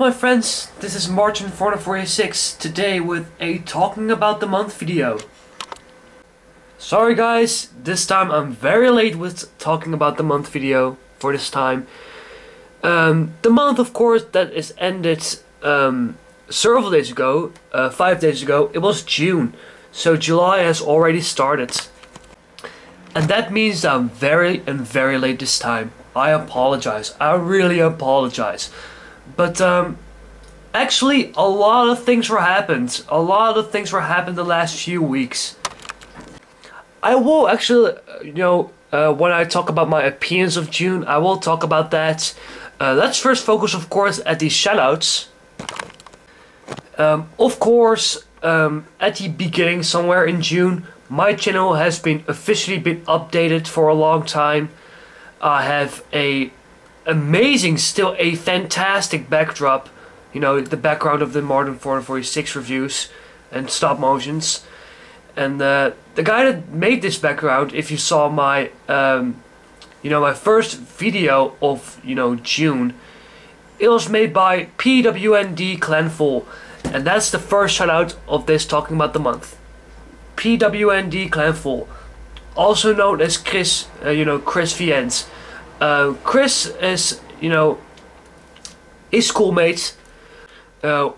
my friends, this is Martijn446 today with a talking about the month video. Sorry guys, this time I'm very late with talking about the month video for this time. The month of course that is ended several days ago, 5 days ago, it was June. So July has already started. And that means that I'm very late this time. I apologize, I really apologize. But actually a lot of things were happened. The last few weeks. I will actually, when I talk about my opinions of June, I will talk about that. Let's first focus of course at the shoutouts. Of course, at the beginning somewhere in June, my channel has been officially updated for a long time. I have a fantastic backdrop, the background of the Martijn446 reviews and stop motions. And the guy that made this background, if you saw my my first video of June, it was made by PWND Clanful, and that's the first shout out of this talking about the month. PWND Clanful, also known as Chris, Chris Viens. Chris is, a schoolmate,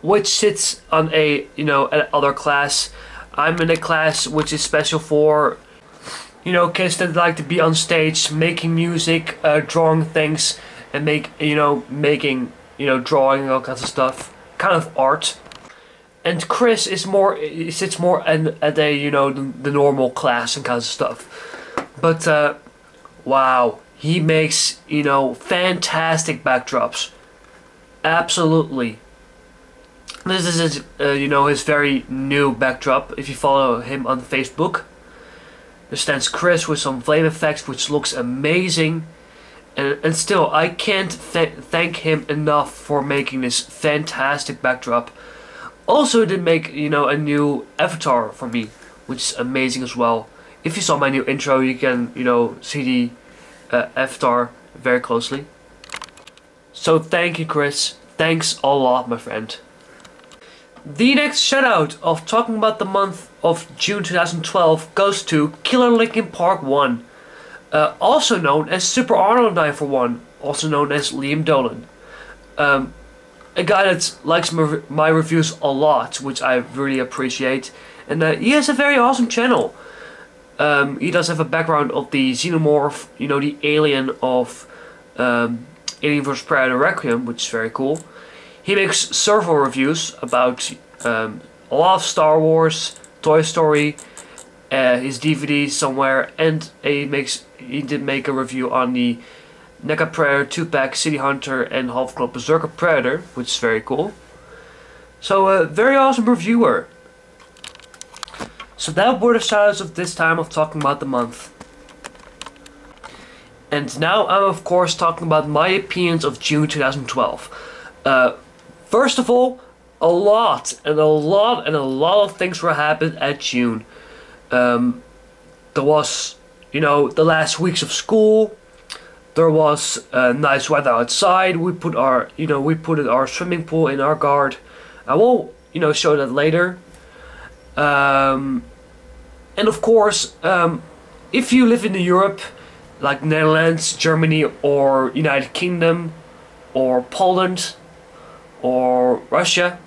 which sits on another class. I'm in a class which is special for, kids that like to be on stage, making music, drawing things, and making, drawing and all kinds of stuff, kind of art. And Chris is he sits more at a, the normal class and kinds of stuff. But, wow. He makes, fantastic backdrops. Absolutely. This is his, his very new backdrop. If you follow him on Facebook, there stands Chris with some flame effects, which looks amazing. And still, I can't thank him enough for making this fantastic backdrop. Also, did make, a new avatar for me, which is amazing as well. If you saw my new intro, you can, see the avatar very closely. So thank you, Chris. Thanks a lot, my friend. The next shoutout of talking about the month of June 2012 goes to Killer Linkin Park 1, also known as Super Arnold 941, also known as Liam Dolan. A guy that likes my reviews a lot, which I really appreciate, and he has a very awesome channel. He does have a background of the xenomorph, the alien of Alien vs Predator Requiem, which is very cool. He makes several reviews about a lot of Star Wars, Toy Story, his DVDs somewhere, and he did make a review on the NECA Predator 2-pack, City Hunter, and Half Club Berserker Predator, which is very cool. So a very awesome reviewer. So that were the shoutouts of this time of talking about the month. And now I'm of course talking about my opinions of June 2012. First of all, a lot of things were happened at June. There was, the last weeks of school. There was nice weather outside. We put our, our swimming pool in our garden. I will, show that later. And of course, if you live in Europe, like Netherlands, Germany, or United Kingdom, or Poland, or Russia,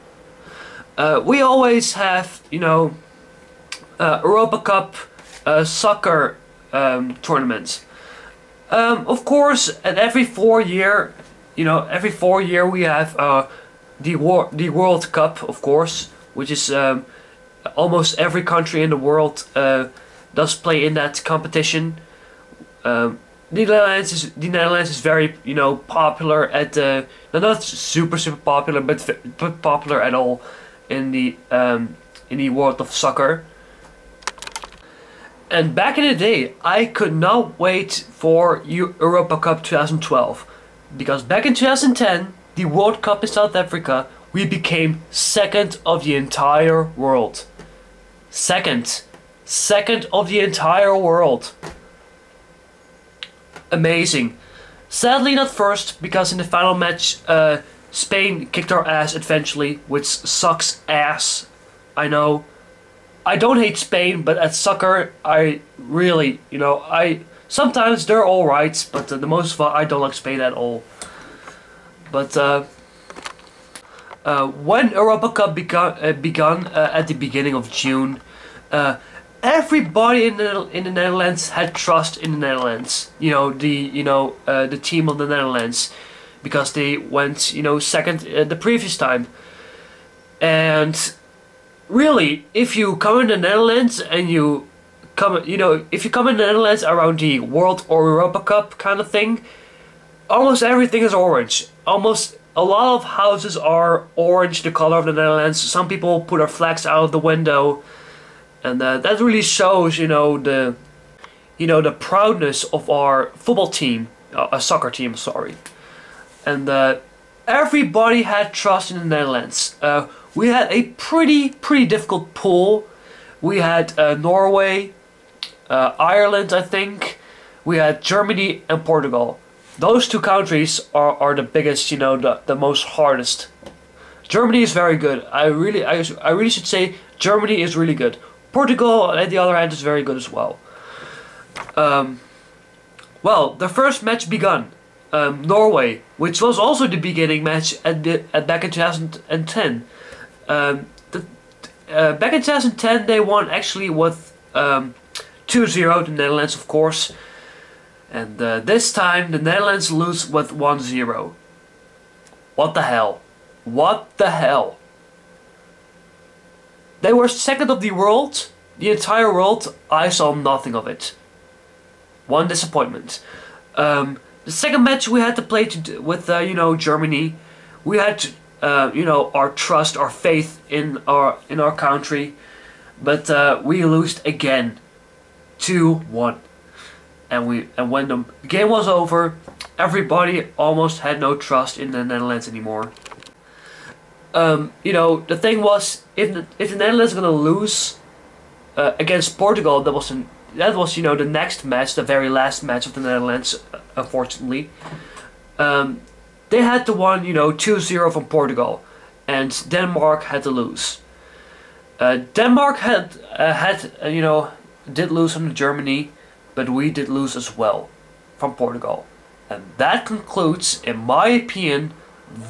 we always have, Europa Cup soccer tournaments. Of course, at every 4 year, we have the World Cup, of course, which is almost every country in the world does play in that competition. The Netherlands is very popular at not super popular, but popular at all in the world of soccer. And back in the day, I could not wait for Europa Cup 2012, because back in 2010, the World Cup in South Africa, we became second of the entire world. Second of the entire world. Amazing. Sadly not first, because in the final match Spain kicked our ass eventually, which sucks ass. I know. I don't hate Spain, but at soccer, I really, sometimes they're alright, but the most of all, I don't like Spain at all. But when Europa Cup begun at the beginning of June, everybody in the Netherlands had trust in the Netherlands. The team of the Netherlands, because they went second the previous time. And really, if you come in the Netherlands and if you come in the Netherlands around the World or Europa Cup kind of thing, almost everything is orange. Almost a lot of houses are orange, the color of the Netherlands. Some people put their flags out of the window, and that really shows, the proudness of our football team, a soccer team, sorry. And everybody had trust in the Netherlands. We had a pretty difficult pool. We had Norway, Ireland, I think. We had Germany and Portugal. Those two countries are the biggest, the most hardest. Germany is very good. I really should say Germany is really good. Portugal, on the other hand, is very good as well. Well, the first match begun. Norway, which was also the beginning match back in 2010. Back in 2010, they won actually with 2-0 the Netherlands, of course. And this time the Netherlands lose with 1-0. What the hell? What the hell? They were second of the world. The entire world, I saw nothing of it. One disappointment. The second match we had to play with Germany. We had our trust, our faith in our country, but we lost again, 2-1. And when the game was over, everybody almost had no trust in the Netherlands anymore. The thing was, if the Netherlands gonna lose against Portugal, that was the next match, the very last match of the Netherlands, unfortunately. They had to win 2-0 from Portugal, and Denmark had to lose. Denmark did lose from Germany, but we did lose as well from Portugal. And that concludes, in my opinion,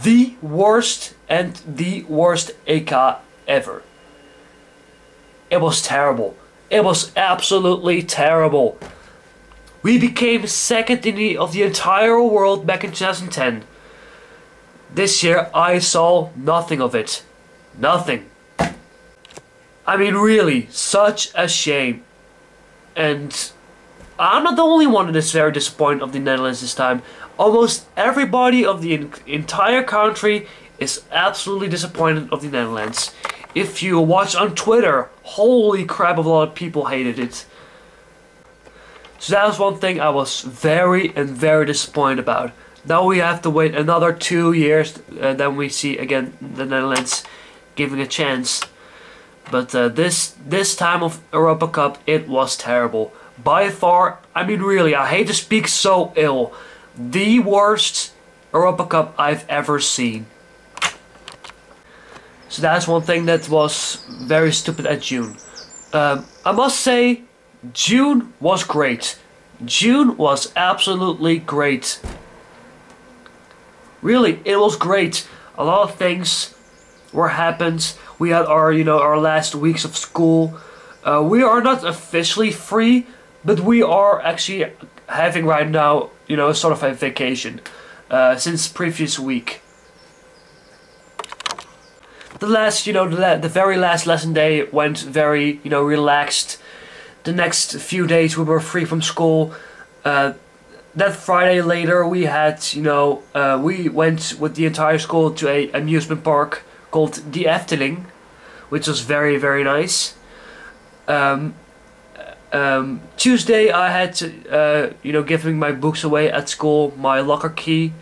the worst EK ever. It was terrible. It was absolutely terrible. We became second of the entire world back in 2010. This year I saw nothing of it. Nothing. I mean, really, such a shame. And I'm not the only one that is very disappointed of the Netherlands this time. Almost everybody of the entire country is absolutely disappointed of the Netherlands. If you watch on Twitter, holy crap, a lot of people hated it. So that was one thing I was very disappointed about. Now we have to wait another 2 years, then we see again the Netherlands giving a chance. But this time of Europa Cup, it was terrible. By far, I mean really, I hate to speak so ill, the worst Europa Cup I've ever seen. So that's one thing that was very stupid at June. I must say, June was great. June was absolutely great. Really, it was great. A lot of things were happened. We had our last weeks of school. We are not officially free, but we are actually having right now, sort of a vacation since previous week. The very last lesson day went very, relaxed. The next few days we were free from school. That Friday later we had, we went with the entire school to a amusement park called the Efteling, which was very nice. Tuesday I had to, giving my books away at school, my locker key.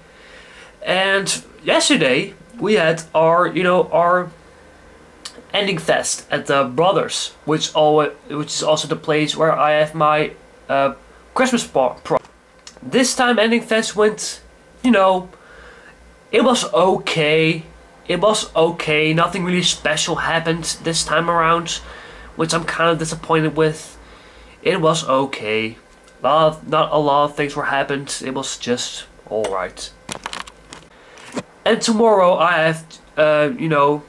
And yesterday we had our ending fest at the Brothers, which is also the place where I have my Christmas party. This time ending fest went, It was okay. It was okay. Nothing really special happened this time around, which I'm kind of disappointed with. It was okay. Not a lot of things were happened. It was just alright. And tomorrow I have, you know,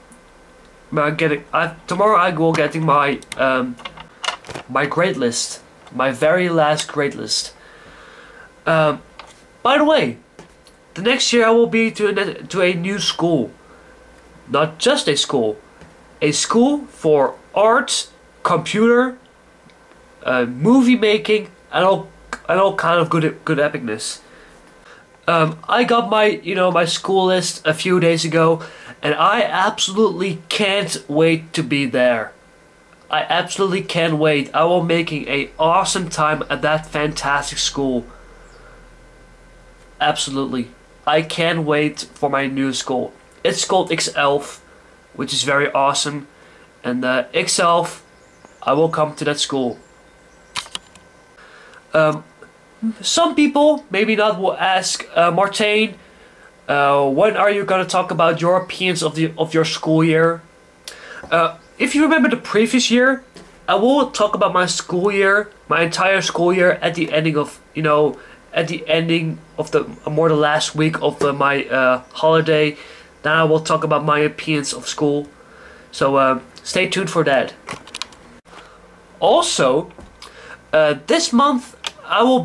tomorrow I will getting my my grade list, my very last grade list. By the way, the next year I will be to a new school. Not just a school for art, computer, movie making, and all kind of good epicness. I got my school list a few days ago, and I absolutely can't wait to be there. I absolutely can't wait. I will making a awesome time at that fantastic school. Absolutely. I can't wait for my new school. It's called X11, which is very awesome. And X11, I will come to that school. Some people, maybe not, will ask, Martijn, when are you gonna talk about your opinions of your school year? If you remember the previous year, I will talk about my school year, my entire school year at the ending of, you know, at the ending of the last week of my holiday. Then I will talk about my opinions of school. So stay tuned for that. Also, this month I will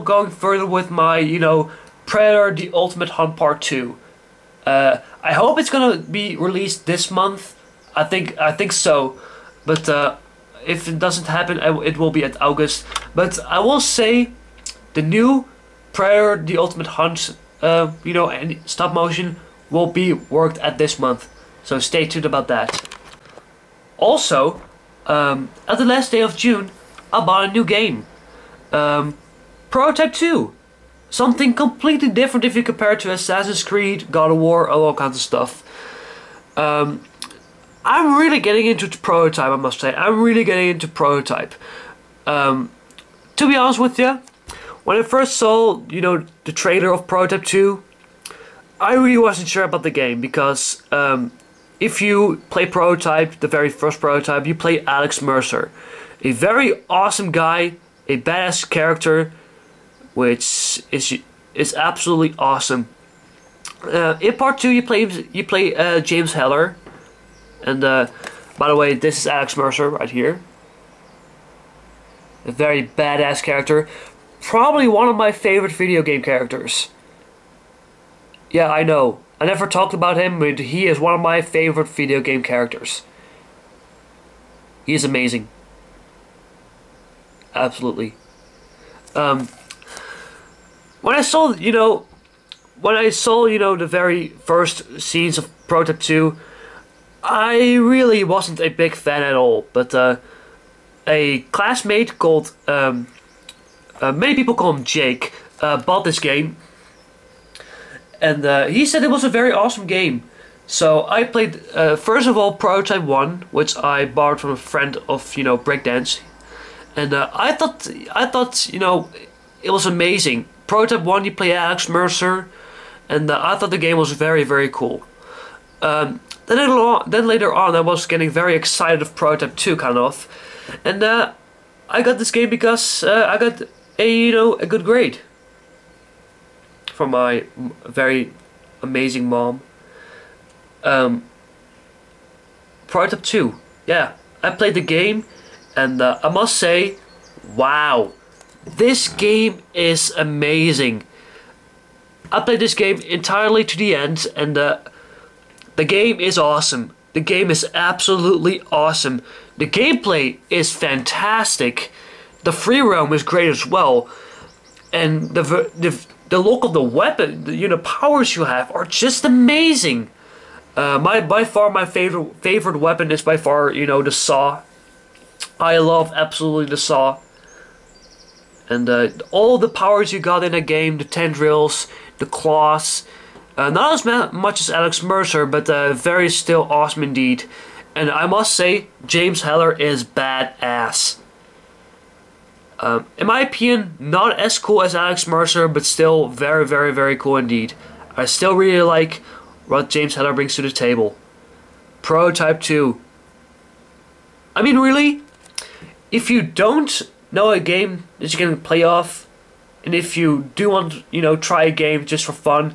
going further with my, you know, Predator: The Ultimate Hunt Part 2. I hope it's gonna be released this month. I think so, but if it doesn't happen, it will be at August. But I will say, the new Predator: The Ultimate Hunt, you know, and stop motion will be worked at this month. So stay tuned about that. Also, at the last day of June, I bought a new game. Prototype 2. Something completely different if you compare it to Assassin's Creed, God of War, all kinds of stuff. I'm really getting into Prototype, I must say. I'm really getting into Prototype. To be honest with you, when I first saw, you know, the trailer of Prototype 2, I really wasn't sure about the game because if you play Prototype, the very first Prototype, you play Alex Mercer. A very awesome guy, a badass character, which is absolutely awesome. In part 2, you play James Heller, and by the way, this is Alex Mercer right here. A very badass character, probably one of my favorite video game characters. Yeah, I know. I never talked about him, but he is one of my favorite video game characters. He is amazing. Absolutely. When I saw, you know, the very first scenes of Prototype 2, I really wasn't a big fan at all. But a classmate called, many people call him Jake, bought this game. And he said it was a very awesome game. So I played, first of all, Prototype 1, which I borrowed from a friend of, you know, breakdance. And I thought, you know, it was amazing. Prototype 1, you play Alex Mercer, and I thought the game was very, very cool. Then later on, I was getting very excited of Prototype 2, kind of. And I got this game because I got a good grade from my very amazing mom. Prototype 2, yeah, I played the game, and I must say, wow, this game is amazing. I played this game entirely to the end, and the game is awesome. The game is absolutely awesome. The gameplay is fantastic. The free roam is great as well, and the look of the weapon, the powers you have are just amazing. By far my favorite weapon is by far, the saw. I love absolutely the saw. And all the powers you got in the game, the tendrils, the claws, not as much as Alex Mercer, but very still awesome indeed. And I must say, James Heller is badass. In my opinion, not as cool as Alex Mercer, but still very, very, very cool indeed. I still really like what James Heller brings to the table. Prototype 2. I mean, really, if you don't know a game that you can play off, and if you do want, you know, try a game just for fun,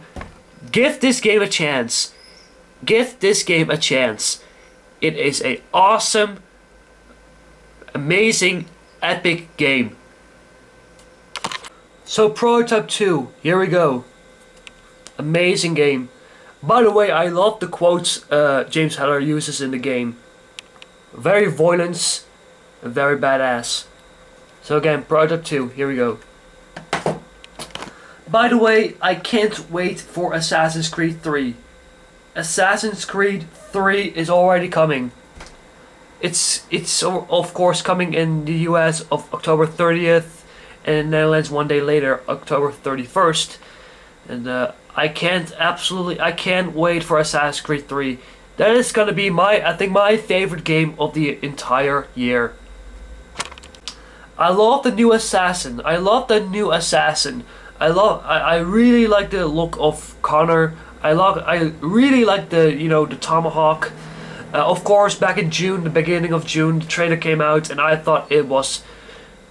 give this game a chance. Give this game a chance. It is a awesome, amazing, epic game. So Prototype 2, here we go. Amazing game. By the way, I love the quotes James Heller uses in the game. Very violent and very badass. So again, Prototype 2, here we go. By the way, I can't wait for Assassin's Creed 3. Assassin's Creed 3 is already coming. It's of course coming in the US of October 30th and in the Netherlands one day later, October 31st. And I can't wait for Assassin's Creed 3. That is gonna be I think my favorite game of the entire year. I love the new Assassin. I really like the look of Connor. I really like the, you know, the tomahawk. Of course, back in June, the beginning of June, the trailer came out, and I thought it was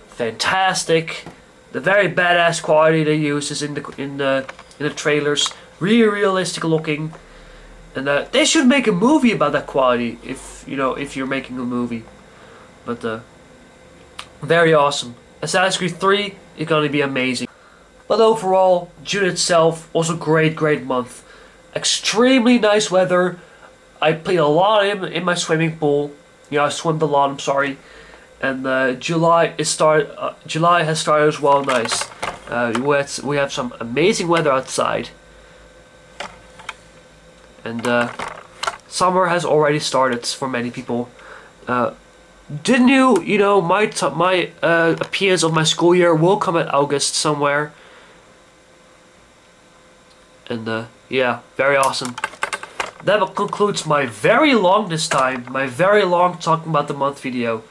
fantastic. The very badass quality they use is in the trailers, really realistic looking, and they should make a movie about that quality if you're making a movie. But very awesome. Assassin's Creed 3 is gonna be amazing. But overall, June itself was a great month. Extremely nice weather. I played a lot in my swimming pool. You know, I swam a lot. I'm sorry. And July has started as well. Nice. We have some amazing weather outside. And summer has already started for many people. Didn't you know, my appearance of my school year will come in August somewhere. And yeah, very awesome. That concludes my very long talking about the month video.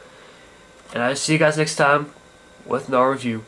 And I see you guys next time with no review.